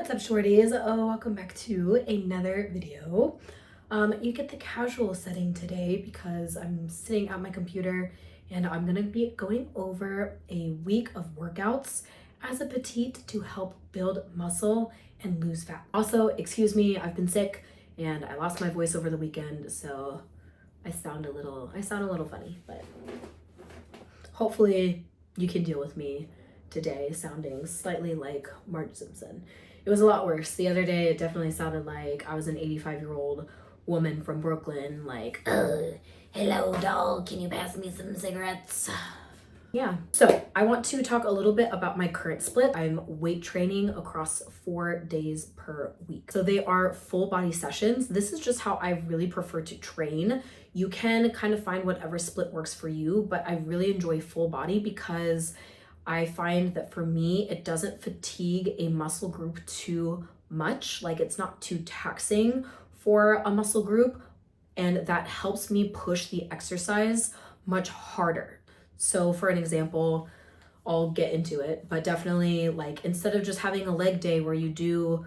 What's up, shorties? Oh, welcome back to another video. You get the casual setting today because I'm sitting at my computer and I'm gonna be going over a week of workouts as a petite to help build muscle and lose fat. Also, excuse me, I've been sick and I lost my voice over the weekend, so I sound a little funny, but hopefully you can deal with me today sounding slightly like Marge Simpson. It was a lot worse. The other day, it definitely sounded like I was an 85-year-old woman from Brooklyn, like, hello, dog, can you pass me some cigarettes? Yeah, so I want to talk a little bit about my current split. I'm weight training across 4 days per week. So they are full body sessions. This is just how I really prefer to train. You can kind of find whatever split works for you, but I really enjoy full body because I find that for me, it doesn't fatigue a muscle group too much. Like, it's not too taxing for a muscle group, and that helps me push the exercise much harder. So for an example, I'll get into it, but definitely, like, instead of just having a leg day where you do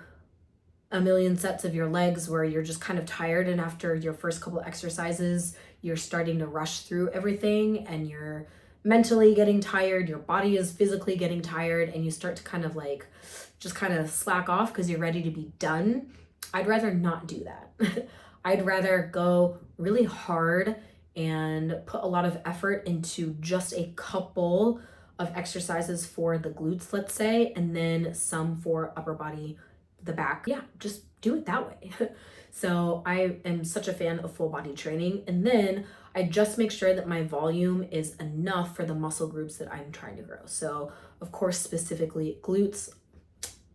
a million sets of your legs where you're just kind of tired, and after your first couple exercises, you're starting to rush through everything and you're mentally getting tired, your body is physically getting tired, and you start to kind of like just kind of slack off because you're ready to be done. I'd rather not do that. I'd rather go really hard and put a lot of effort into just a couple of exercises for the glutes, let's say, and then some for upper body, the back. Yeah, just do it that way. So I am such a fan of full body training. And then I just make sure that my volume is enough for the muscle groups that I'm trying to grow. So of course, specifically glutes,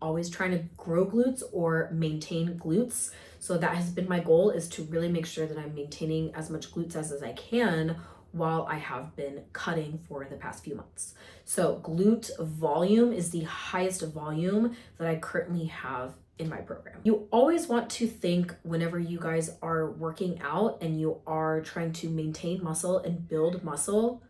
always trying to grow glutes or maintain glutes. So that has been my goal, is to really make sure that I'm maintaining as much glutes as I can while I have been cutting for the past few months. So glute volume is the highest volume that I currently have in my program. You always want to think, whenever you guys are working out and you are trying to maintain muscle and build muscle,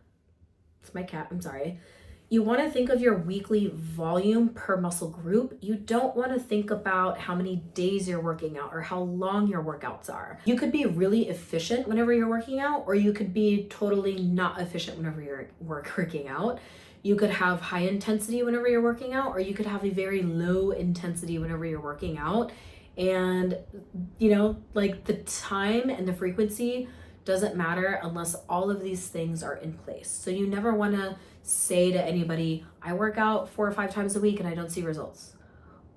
it's my cat, I'm sorry. You want to think of your weekly volume per muscle group. You don't want to think about how many days you're working out or how long your workouts are. You could be really efficient whenever you're working out, or you could be totally not efficient whenever you're working out. You could have high intensity whenever you're working out, or you could have a very low intensity whenever you're working out. And, you know, like, the time and the frequency doesn't matter unless all of these things are in place. So you never want to say to anybody, I work out 4 or 5 times a week and I don't see results.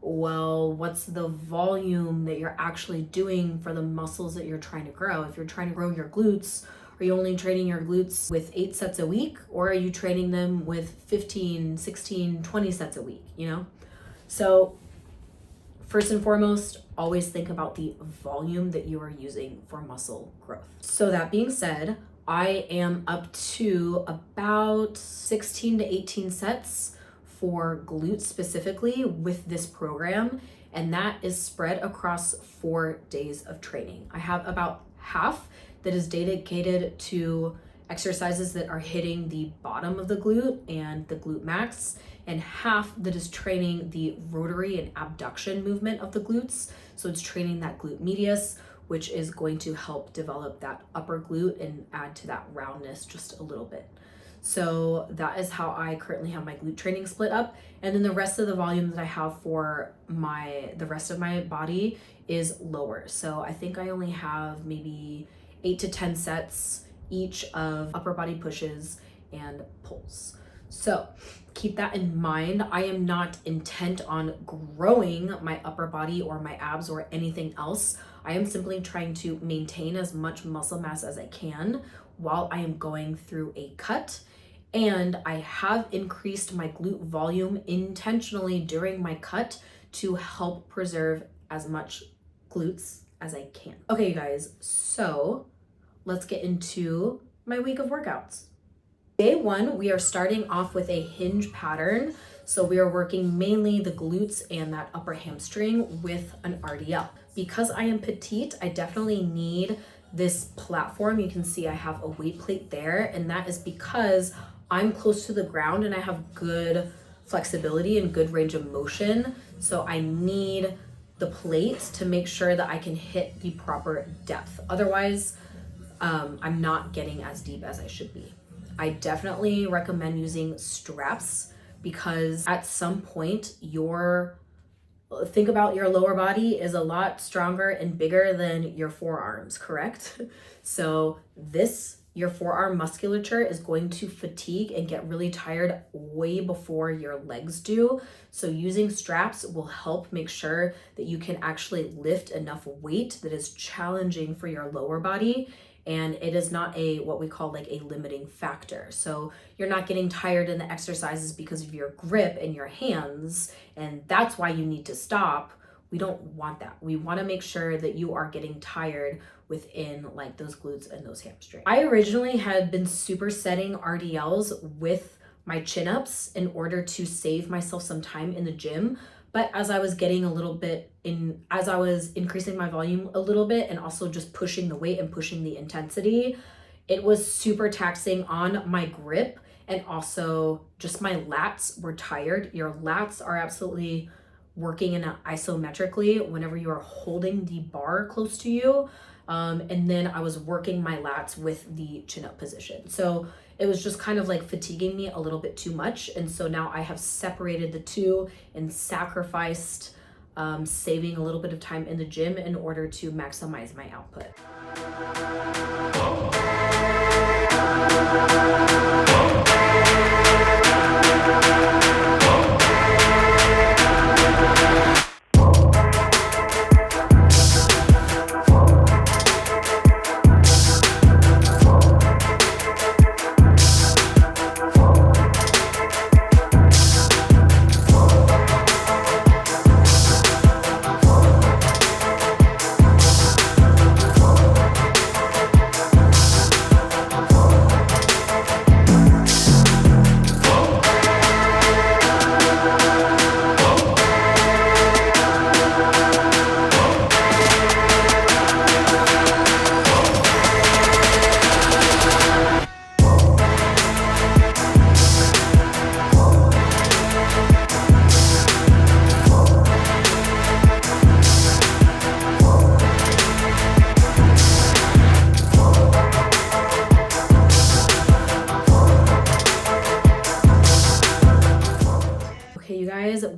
Well, what's the volume that you're actually doing for the muscles that you're trying to grow? If you're trying to grow your glutes, are you only training your glutes with 8 sets a week, or are you training them with 15, 16, 20 sets a week, you know? So first and foremost, always think about the volume that you are using for muscle growth. So that being said, I am up to about 16 to 18 sets for glutes specifically with this program, and that is spread across 4 days of training. I have about half that is dedicated to exercises that are hitting the bottom of the glute and the glute max, and half that is training the rotary and abduction movement of the glutes. So it's training that glute medius, which is going to help develop that upper glute and add to that roundness just a little bit. So that is how I currently have my glute training split up. And then the rest of the volume that I have for the rest of my body is lower. So I think I only have maybe 8 to 10 sets each of upper body pushes and pulls. So keep that in mind. I am not intent on growing my upper body or my abs or anything else. I am simply trying to maintain as much muscle mass as I can while I am going through a cut. And I have increased my glute volume intentionally during my cut to help preserve as much glutes as I can. Okay, you guys, so let's get into my week of workouts. Day 1, we are starting off with a hinge pattern. So we are working mainly the glutes and that upper hamstring with an RDL. Because I am petite, I definitely need this platform. You can see I have a weight plate there, and that is because I'm close to the ground and I have good flexibility and good range of motion. So I need the plate to make sure that I can hit the proper depth. Otherwise, I'm not getting as deep as I should be. I definitely recommend using straps because at some point think about your lower body is a lot stronger and bigger than your forearms, correct? So your forearm musculature is going to fatigue and get really tired way before your legs do. So using straps will help make sure that you can actually lift enough weight that is challenging for your lower body, and it is not what we call like a limiting factor. So you're not getting tired in the exercises because of your grip in your hands, and that's why you need to stop. We don't want that. We want to make sure that you are getting tired within like those glutes and those hamstrings. I originally had been supersetting RDLs with my chin-ups in order to save myself some time in the gym. But as I was getting as I was increasing my volume a little bit and also just pushing the weight and pushing the intensity, it was super taxing on my grip, and also just my lats were tired. Your lats are absolutely working in isometrically whenever you are holding the bar close to you. And then I was working my lats with the chin-up position. So it was just kind of like fatiguing me a little bit too much. And so now I have separated the two and sacrificed saving a little bit of time in the gym in order to maximize my output.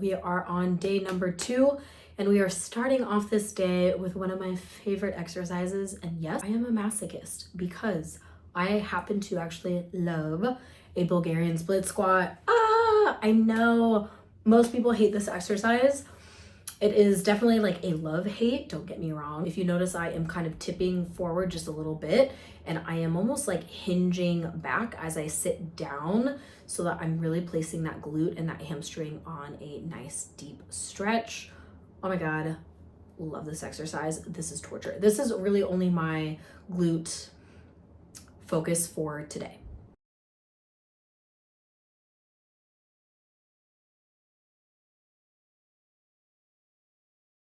We are on day number 2, and we are starting off this day with one of my favorite exercises. And yes, I am a masochist because I happen to actually love a Bulgarian split squat. I know most people hate this exercise. It is definitely like a love-hate, don't get me wrong. If you notice, I am kind of tipping forward just a little bit, and I am almost like hinging back as I sit down so that I'm really placing that glute and that hamstring on a nice deep stretch. Oh my God, love this exercise. This is torture. This is really only my glute focus for today.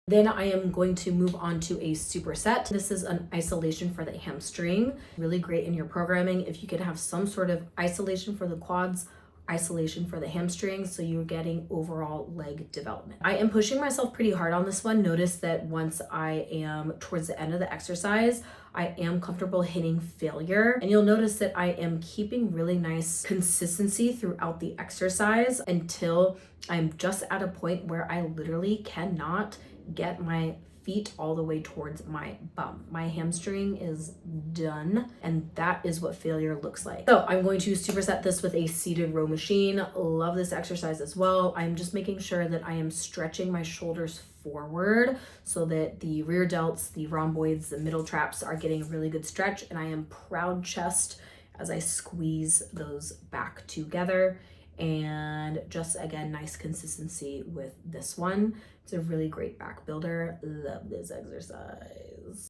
Then I am going to move on to a superset. This is an isolation for the hamstring. Really great in your programming if you could have some sort of isolation for the quads, isolation for the hamstrings, so you're getting overall leg development. I am pushing myself pretty hard on this one. Notice that once I am towards the end of the exercise, I am comfortable hitting failure. And you'll notice that I am keeping really nice consistency throughout the exercise until I'm just at a point where I literally cannot get my feet all the way towards my bum. My hamstring is done, and that is what failure looks like. So I'm going to superset this with a seated row machine. Love this exercise as well. I'm just making sure that I am stretching my shoulders forward so that the rear delts, the rhomboids, the middle traps are getting a really good stretch, and I am proud chest as I squeeze those back together. And just again, nice consistency with this one. It's a really great back builder. Love this exercise.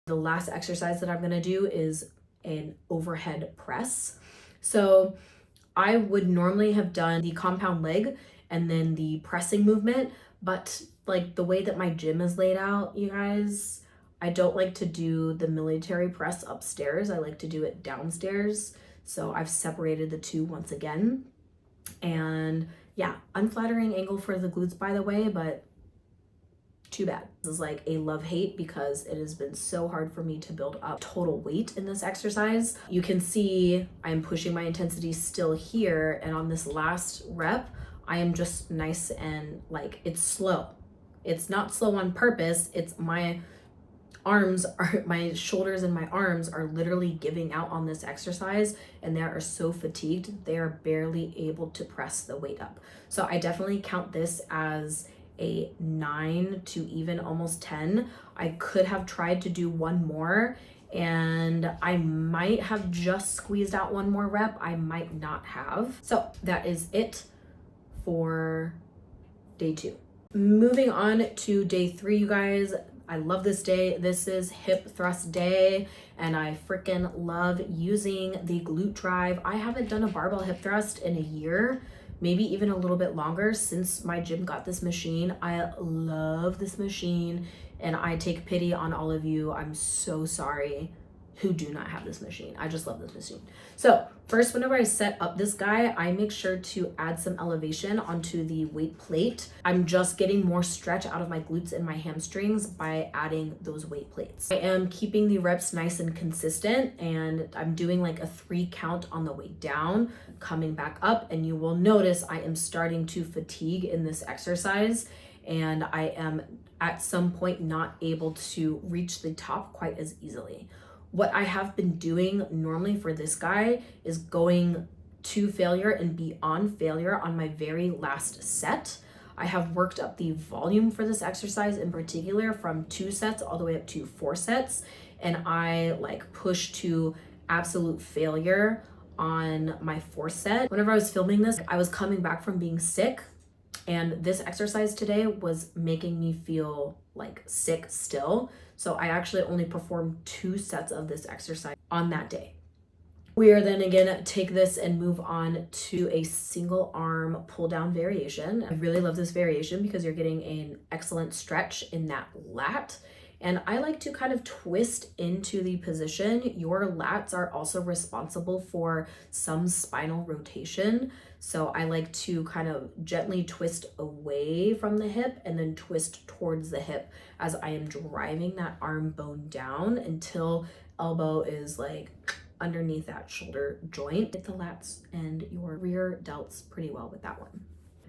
The last exercise that I'm gonna do is an overhead press. So I would normally have done the compound leg and then the pressing movement, but like the way that my gym is laid out, you guys, I don't like to do the military press upstairs. I like to do it downstairs. So I've separated the two once again. And yeah, unflattering angle for the glutes, by the way, but too bad. This is like a love-hate because it has been so hard for me to build up total weight in this exercise. You can see I'm pushing my intensity still here, and on this last rep, I am just nice and like, it's slow. It's not slow on purpose. It's my shoulders and my arms are literally giving out on this exercise, and they are so fatigued, they are barely able to press the weight up. So I definitely count this as a 9 to even almost 10. I could have tried to do one more, and I might have just squeezed out one more rep. I might not have. So that is it for day 2. Moving on to day 3, you guys. I love this day. This is hip thrust day, and I freaking love using the glute drive. I haven't done a barbell hip thrust in a year, maybe even a little bit longer, since my gym got this machine. I love this machine, and I take pity on all of you. I'm so sorry who do not have this machine. I just love this machine. So first, whenever I set up this guy, I make sure to add some elevation onto the weight plate. I'm just getting more stretch out of my glutes and my hamstrings by adding those weight plates. I am keeping the reps nice and consistent, and I'm doing like a 3 count on the way down, coming back up, and you will notice I am starting to fatigue in this exercise, and I am at some point not able to reach the top quite as easily. What I have been doing normally for this guy is going to failure and beyond failure on my very last set. I have worked up the volume for this exercise in particular from 2 sets all the way up to 4 sets. And I like push to absolute failure on my 4th set. Whenever I was filming this, I was coming back from being sick, and this exercise today was making me feel like sick still. So I actually only performed 2 sets of this exercise on that day. We are then again take this and move on to a single arm pull down variation. I really love this variation because you're getting an excellent stretch in that lat. And I like to kind of twist into the position. Your lats are also responsible for some spinal rotation. So I like to kind of gently twist away from the hip and then twist towards the hip as I am driving that arm bone down until elbow is like underneath that shoulder joint. Hit the lats and your rear delts pretty well with that one.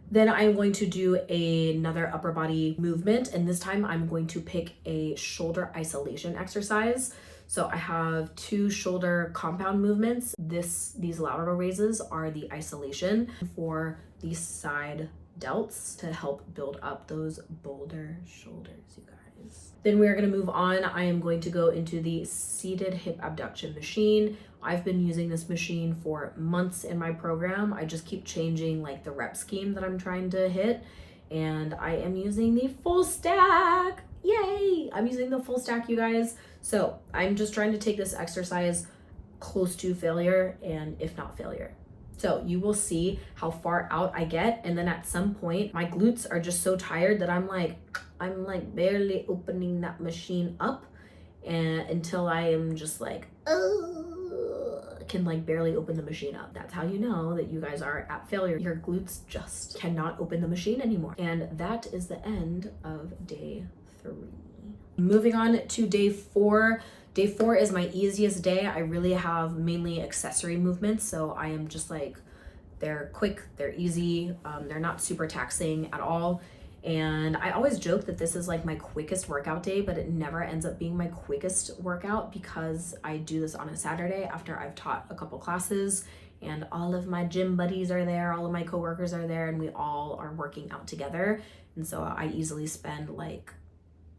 Then I'm going to do another upper body movement, and this time I'm going to pick a shoulder isolation exercise. So I have 2 shoulder compound movements. These lateral raises are the isolation for the side delts to help build up those boulder shoulders, you guys. Then we are going to move on. I am going to go into the seated hip abduction machine. I've been using this machine for months in my program. I just keep changing like the rep scheme that I'm trying to hit, and I am using the full stack. Yay! I'm using the full stack, you guys. So I'm just trying to take this exercise close to failure, and if not failure. So you will see how far out I get, and then at some point my glutes are just so tired that I'm like barely opening that machine up, and until I am just like can like barely open the machine up. That's how you know that you guys are at failure. Your glutes just cannot open the machine anymore. And that is the end of day 3. Moving on to day 4. Day 4 is my easiest day. I really have mainly accessory movements, so I am just like, they're quick, they're easy, they're not super taxing at all. And I always joke that this is like my quickest workout day, but it never ends up being my quickest workout because I do this on a Saturday after I've taught a couple classes, and all of my gym buddies are there, all of my coworkers are there, and we all are working out together. And so I easily spend like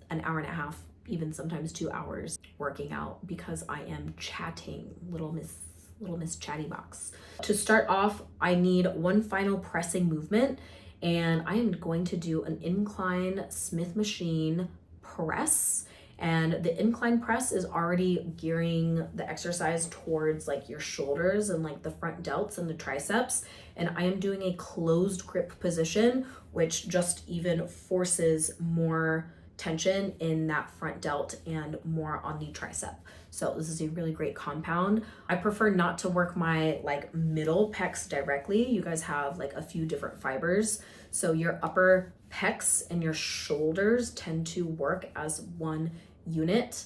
an hour and a half, even sometimes 2 hours working out because I am chatting, little miss chatty box. To start off, I need one final pressing movement, and I am going to do an incline Smith machine press. And the incline press is already gearing the exercise towards like your shoulders and like the front delts and the triceps. And I am doing a closed grip position, which just even forces more tension in that front delt and more on the tricep. So this is a really great compound. I prefer not to work my like middle pecs directly. You guys have like a few different fibers. So your upper pecs and your shoulders tend to work as one unit.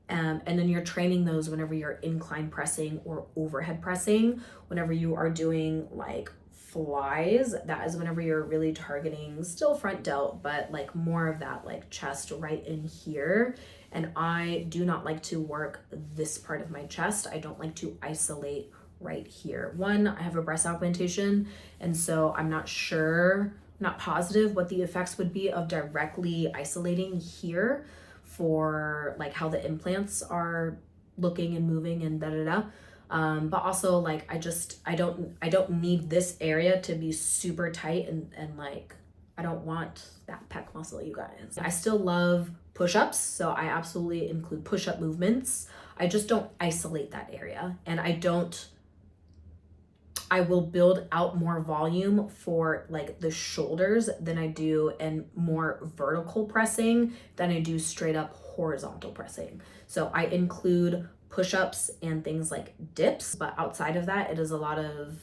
And then you're training those whenever you're incline pressing or overhead pressing. Whenever you are doing like flies, that is whenever you're really targeting still front delt, but like more of that like chest right in here. And I do not like to work this part of my chest. I don't like to isolate right here. One, I have a breast augmentation, and so I'm not sure, not positive what the effects would be of directly isolating here for like how the implants are looking and moving and but also like I don't need this area to be super tight and like I don't want that pec muscle, you guys. I still love push-ups, so I absolutely include push-up movements. I just don't isolate that area, and I will build out more volume for like the shoulders than I do, and more vertical pressing than I do straight up horizontal pressing. So I include push-ups and things like dips, but outside of that, it is a lot of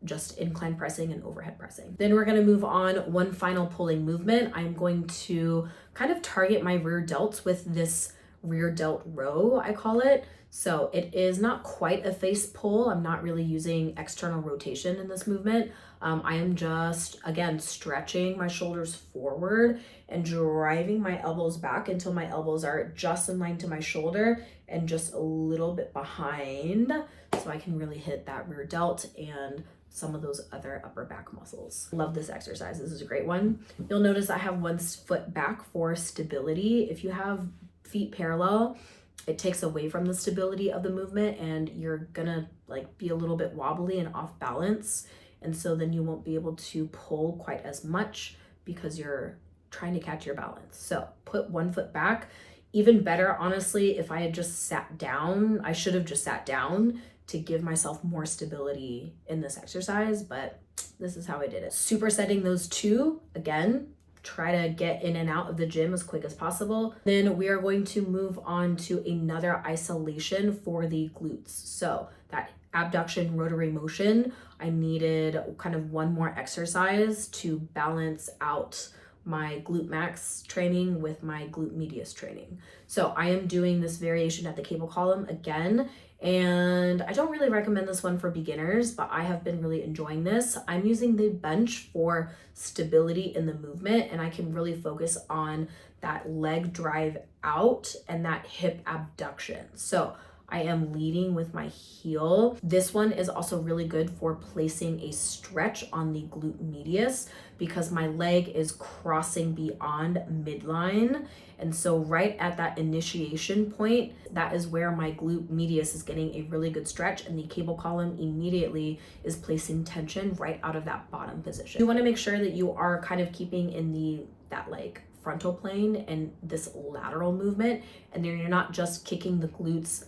just incline pressing and overhead pressing. Then we're going to move on one final pulling movement. I'm going to kind of target my rear delts with this rear delt row, I call it. So it is not quite a face pull. I'm not really using external rotation in this movement. I am just, again, stretching my shoulders forward and driving my elbows back until my elbows are just in line to my shoulder and just a little bit behind, so I can really hit that rear delt and some of those other upper back muscles. Love this exercise. This is a great one. You'll notice I have one foot back for stability. If you have feet parallel, it takes away from the stability of the movement, and you're gonna like be a little bit wobbly and off balance. And so then you won't be able to pull quite as much because you're trying to catch your balance. So put one foot back. Even better, honestly, if I had just sat down, I should have just sat down to give myself more stability in this exercise, but this is how I did it. Supersetting those two, again, try to get in and out of the gym as quick as possible. Then we are going to move on to another isolation for the glutes. So that abduction rotary motion, I needed kind of one more exercise to balance out my glute max training with my glute medius training. So I am doing this variation at the cable column again, and I don't really recommend this one for beginners, but I have been really enjoying this. I'm using the bench for stability in the movement, and I can really focus on that leg drive out and that hip abduction. So I am leading with my heel. This one is also really good for placing a stretch on the glute medius because my leg is crossing beyond midline. And so right at that initiation point, that is where my glute medius is getting a really good stretch, and the cable column immediately is placing tension right out of that bottom position. You want to make sure that you are kind of keeping in that like frontal plane and this lateral movement, and then you're not just kicking the glutes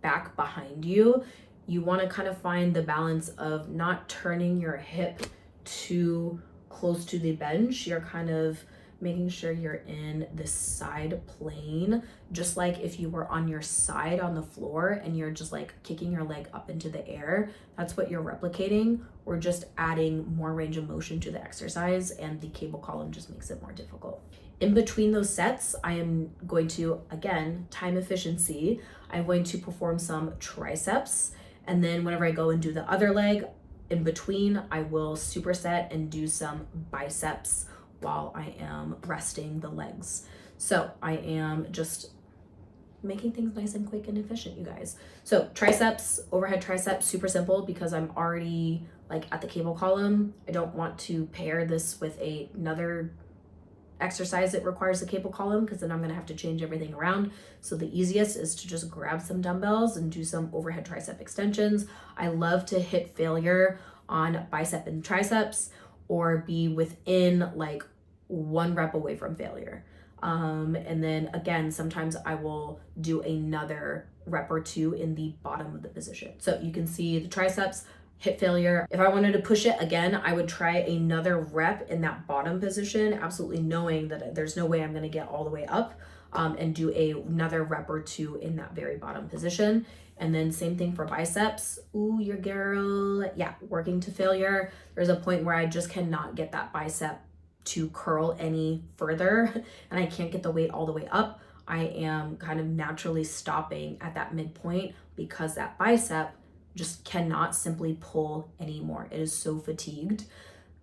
back behind you. You want to kind of find the balance of not turning your hip too close to the bench. You're kind of making sure you're in this side plane, just like if you were on your side on the floor and you're just like kicking your leg up into the air. That's what you're replicating. We're just adding more range of motion to the exercise, and the cable column just makes it more difficult. In between those sets, I am going to, again, time efficiency, I'm going to perform some triceps, and then whenever I go and do the other leg, in between, I will superset and do some biceps while I am resting the legs. So I am just making things nice and quick and efficient, you guys. So triceps, overhead triceps, super simple because I'm already like at the cable column. I don't want to pair this with another exercise that requires the cable column because then I'm gonna have to change everything around. So the easiest is to just grab some dumbbells and do some overhead tricep extensions. I love to hit failure on bicep and triceps, or be within like one rep away from failure. And then again, sometimes I will do another rep or two in the bottom of the position. So you can see the triceps, hit failure. If I wanted to push it again, I would try another rep in that bottom position, absolutely knowing that there's no way I'm gonna get all the way up. and do another rep or two in that very bottom position. And then same thing for biceps. Ooh, your girl, yeah, working to failure. There's a point where I just cannot get that bicep to curl any further and I can't get the weight all the way up. I am kind of naturally stopping at that midpoint because that bicep just cannot simply pull anymore. It is so fatigued.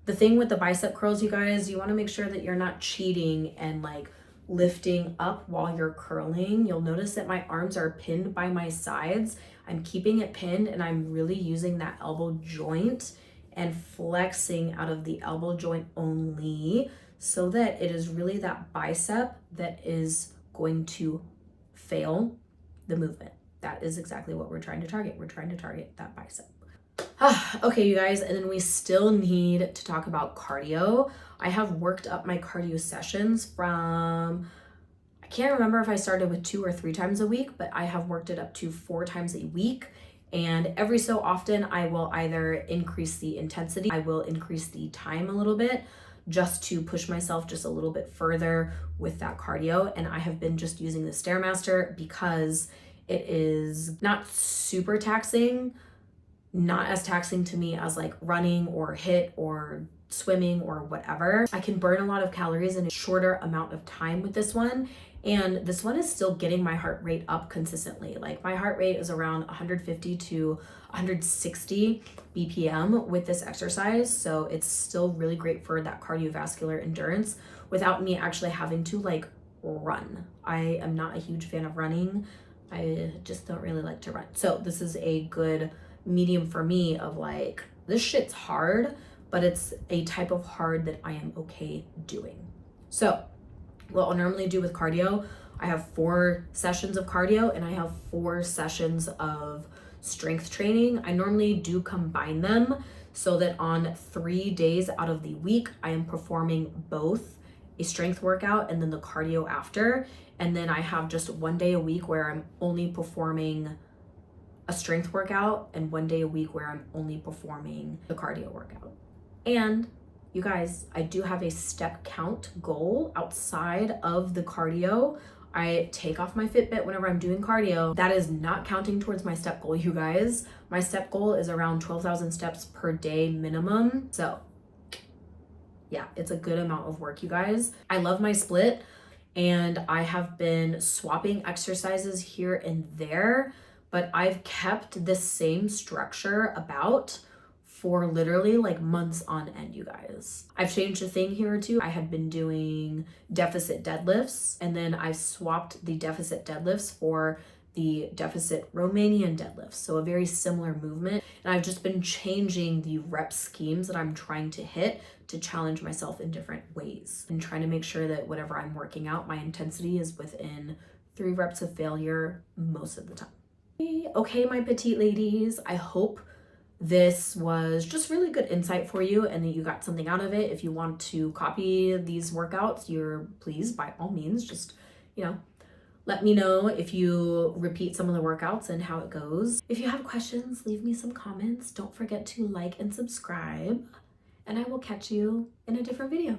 The thing with the bicep curls, you guys, you want to make sure that you're not cheating and like lifting up while you're curling. You'll notice that my arms are pinned by my sides. I'm keeping it pinned and I'm really using that elbow joint and flexing out of the elbow joint only so that it is really that bicep that is going to fail the movement. That is exactly what we're trying to target. We're trying to target that bicep. Okay, you guys, and then we still need to talk about cardio. I have worked up my cardio sessions from, I can't remember if I started with 2 or 3 times a week, but I have worked it up to 4 times a week. And every so often I will either increase the intensity, I will increase the time a little bit just to push myself just a little bit further with that cardio. And I have been just using the Stairmaster because it is not super taxing, not as taxing to me as like running or HIIT or swimming or whatever. I can burn a lot of calories in a shorter amount of time with this one. And this one is still getting my heart rate up consistently. Like my heart rate is around 150 to 160 BPM with this exercise. So it's still really great for that cardiovascular endurance without me actually having to like run. I am not a huge fan of running. I just don't really like to run. So this is a good medium for me of like, this shit's hard, but it's a type of hard that I am okay doing. So what I'll normally do with cardio, I have 4 sessions of cardio and I have 4 sessions of strength training. I normally do combine them so that on 3 days out of the week, I am performing both a strength workout and then the cardio after. And then I have just 1 day a week where I'm only performing a strength workout and 1 day a week where I'm only performing the cardio workout. And you guys, I do have a step count goal outside of the cardio. I take off my Fitbit whenever I'm doing cardio. That is not counting towards my step goal, you guys. My step goal is around 12,000 steps per day minimum. So yeah, it's a good amount of work, you guys. I love my split and I have been swapping exercises here and there, but I've kept the same structure about for literally like months on end, you guys. I've changed a thing here or two. I had been doing deficit deadlifts and then I swapped the deficit deadlifts for the deficit Romanian deadlifts. So a very similar movement. And I've just been changing the rep schemes that I'm trying to hit to challenge myself in different ways and trying to make sure that whatever I'm working out, my intensity is within 3 reps of failure most of the time. Okay, my petite ladies, I hope this was just really good insight for you and that you got something out of it. If you want to copy these workouts, please, by all means, just, let me know if you repeat some of the workouts and how it goes. If you have questions, leave me some comments. Don't forget to like and subscribe, and I will catch you in a different video.